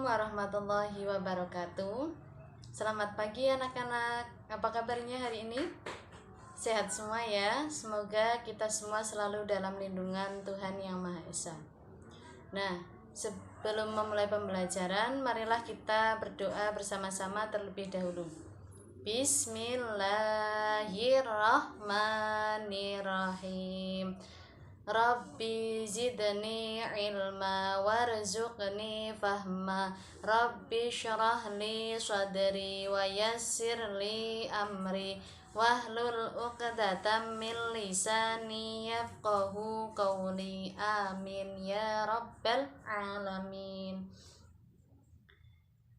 Assalamualaikum warahmatullahi wabarakatuh. Selamat pagi anak-anak. Apa kabarnya hari ini? Sehat semua ya. Semoga kita semua selalu dalam lindungan Tuhan Yang Maha Esa. Nah, sebelum memulai pembelajaran, marilah kita berdoa bersama-sama terlebih dahulu. Bismillahirrahmanirrahim. Rabbi zidni ilma warzuqni fahma. Rabbi syrah li sadri wa yassir li amri wahlul uqdatam min lisani yafqahu qawli. Amin ya rabbal alamin.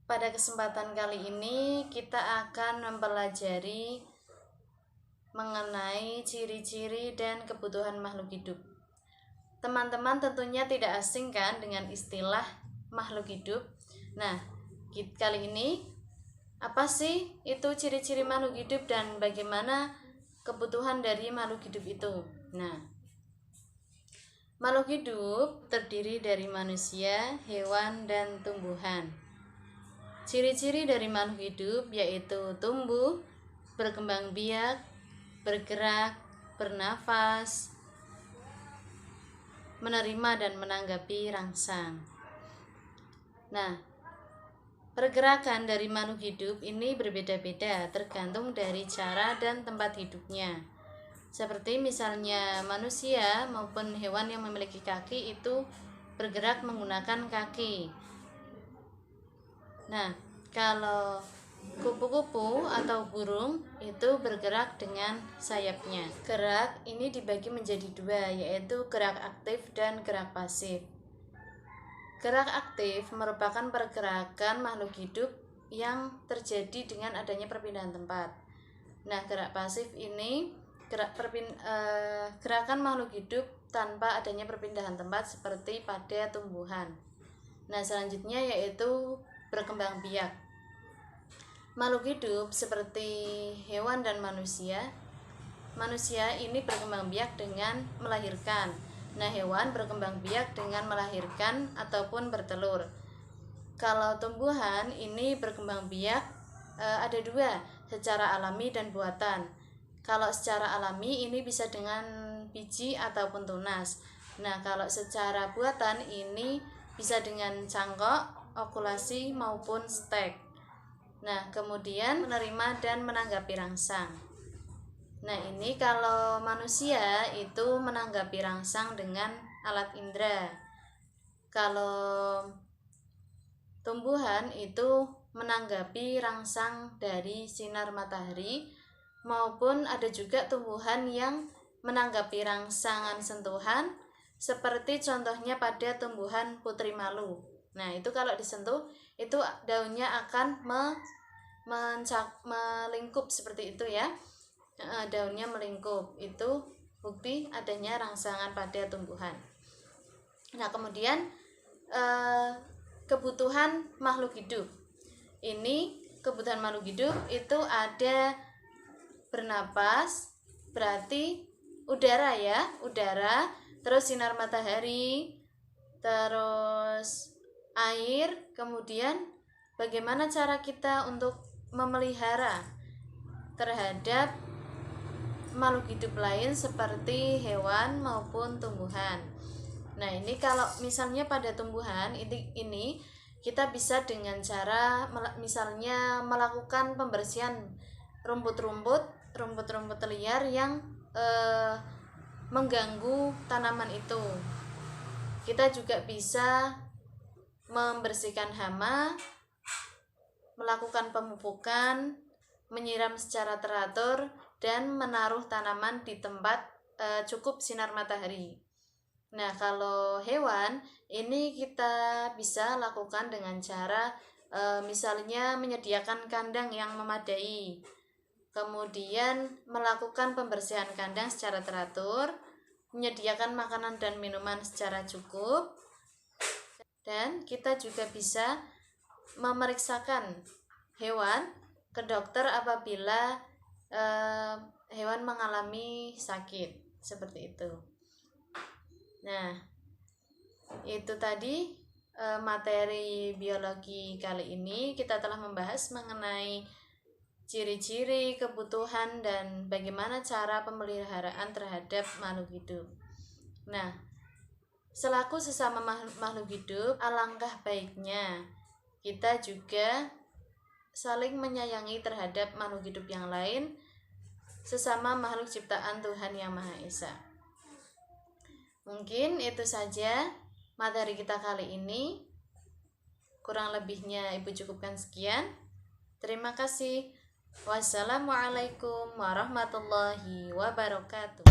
Pada kesempatan kali ini kita akan mempelajari mengenai ciri-ciri dan kebutuhan makhluk hidup. Teman-teman tentunya tidak asing kan dengan istilah makhluk hidup. Nah, kali ini apa sih itu ciri-ciri makhluk hidup dan bagaimana kebutuhan dari makhluk hidup itu? Nah, makhluk hidup terdiri dari manusia, hewan, dan tumbuhan. Ciri-ciri dari makhluk hidup yaitu tumbuh, berkembang biak, bergerak, bernafas, menerima dan menanggapi rangsang. Nah, pergerakan dari makhluk hidup ini berbeda-beda tergantung dari cara dan tempat hidupnya. Seperti misalnya manusia maupun hewan yang memiliki kaki itu bergerak menggunakan kaki. Nah, kalau kupu-kupu atau burung itu bergerak dengan sayapnya. Gerak ini dibagi menjadi dua, yaitu gerak aktif dan gerak pasif. Gerak aktif merupakan pergerakan makhluk hidup yang terjadi dengan adanya perpindahan tempat. Nah, gerak pasif ini gerakan makhluk hidup tanpa adanya perpindahan tempat seperti pada tumbuhan. Nah, selanjutnya yaitu berkembang biak. Makhluk hidup seperti hewan dan manusia ini berkembang biak dengan melahirkan. Nah, hewan berkembang biak dengan melahirkan ataupun bertelur. Kalau tumbuhan ini berkembang biak ada dua, secara alami dan buatan. Kalau secara alami ini bisa dengan biji ataupun tunas. Nah, kalau secara buatan ini bisa dengan cangkok, okulasi maupun stek. Nah, kemudian menerima dan menanggapi rangsang. Nah, ini kalau manusia itu menanggapi rangsang dengan alat indera. Kalau tumbuhan itu menanggapi rangsang dari sinar matahari, maupun ada juga tumbuhan yang menanggapi rangsangan sentuhan, seperti contohnya pada tumbuhan putri malu. Nah, itu kalau disentuh itu daunnya akan melingkup seperti itu ya. Daunnya melingkup, itu bukti adanya rangsangan pada tumbuhan. Nah, kemudian kebutuhan makhluk hidup. Ini kebutuhan makhluk hidup itu ada bernapas, berarti udara ya, udara, terus sinar matahari, terus air, kemudian bagaimana cara kita untuk memelihara terhadap makhluk hidup lain seperti hewan maupun tumbuhan. Nah, ini kalau misalnya pada tumbuhan ini kita bisa dengan cara misalnya melakukan pembersihan rumput-rumput liar yang mengganggu tanaman itu. Kita juga bisa membersihkan hama, melakukan pemupukan, menyiram secara teratur, dan menaruh tanaman di tempat cukup sinar matahari. Nah, kalau hewan ini kita bisa lakukan dengan cara misalnya menyediakan kandang yang memadai, kemudian melakukan pembersihan kandang secara teratur, menyediakan makanan dan minuman secara cukup, dan kita juga bisa memeriksakan hewan ke dokter apabila hewan mengalami sakit seperti itu. Nah, itu tadi materi biologi kali ini kita telah membahas mengenai ciri-ciri, kebutuhan, dan bagaimana cara pemeliharaan terhadap makhluk hidup. Nah, selaku sesama makhluk hidup, alangkah baiknya kita juga saling menyayangi terhadap makhluk hidup yang lain, sesama makhluk ciptaan Tuhan Yang Maha Esa. Mungkin itu saja materi kita kali ini. Kurang lebihnya Ibu cukupkan sekian. Terima kasih. Wassalamualaikum warahmatullahi wabarakatuh.